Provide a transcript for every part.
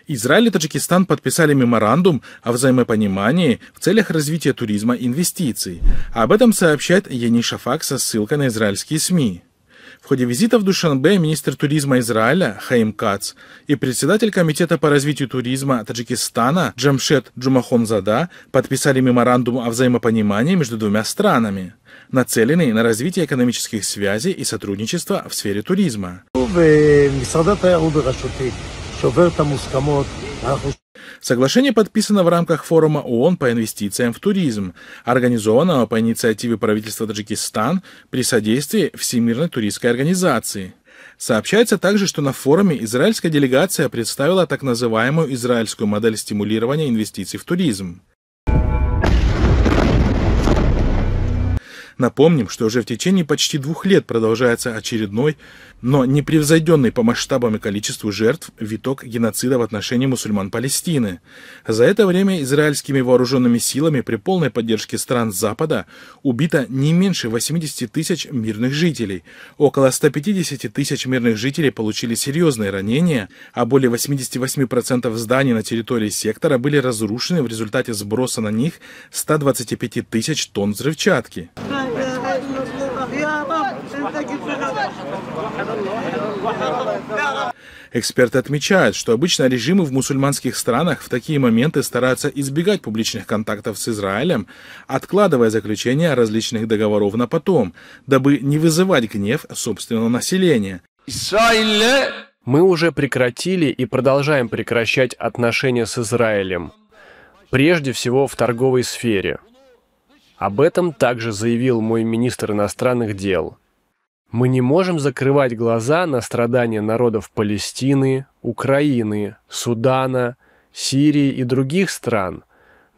Израиль и Таджикистан подписали меморандум о взаимопонимании в целях развития туризма и инвестиций. Об этом сообщает Яни Шафак со ссылкой на израильские СМИ. В ходе визита в Душанбе министр туризма Израиля Хаим Кац и председатель комитета по развитию туризма Таджикистана Джамшед Джумахонзада подписали меморандум о взаимопонимании между двумя странами, нацеленный на развитие экономических связей и сотрудничества в сфере туризма. Соглашение подписано в рамках форума ООН по инвестициям в туризм, организованного по инициативе правительства Таджикистан при содействии Всемирной туристской организации. Сообщается также, что на форуме израильская делегация представила так называемую израильскую модель стимулирования инвестиций в туризм. Напомним, что уже в течение почти 2 лет продолжается очередной, но непревзойденный по масштабам и количеству жертв виток геноцида в отношении мусульман Палестины. За это время израильскими вооруженными силами при полной поддержке стран Запада убито не меньше 80 тысяч мирных жителей. Около 150 тысяч мирных жителей получили серьезные ранения, а более 88% зданий на территории сектора были разрушены в результате сброса на них 125 тысяч тонн взрывчатки. Эксперты отмечают, что обычно режимы в мусульманских странах в такие моменты стараются избегать публичных контактов с Израилем, откладывая заключение различных договоров на потом, дабы не вызывать гнев собственного населения. Мы уже прекратили и продолжаем прекращать отношения с Израилем, прежде всего в торговой сфере. Об этом также заявил мой министр иностранных дел. Мы не можем закрывать глаза на страдания народов Палестины, Украины, Судана, Сирии и других стран,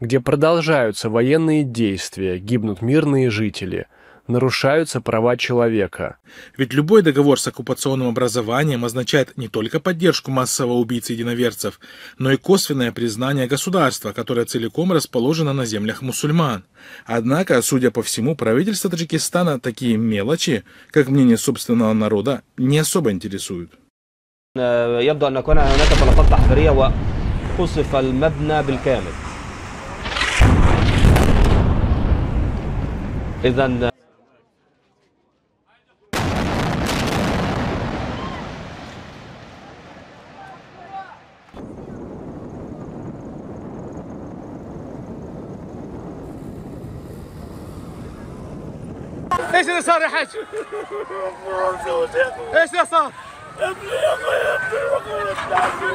где продолжаются военные действия, гибнут мирные жители, нарушаются права человека. Ведь любой договор с оккупационным образованием означает не только поддержку массового убийцы единоверцев, но и косвенное признание государства, которое целиком расположено на землях мусульман. Однако, судя по всему, правительство Таджикистана такие мелочи, как мнение собственного народа, не особо интересуют. ايش اللي صار يا حاج؟ ايش اللي صار؟ ابني يا اخوي ابني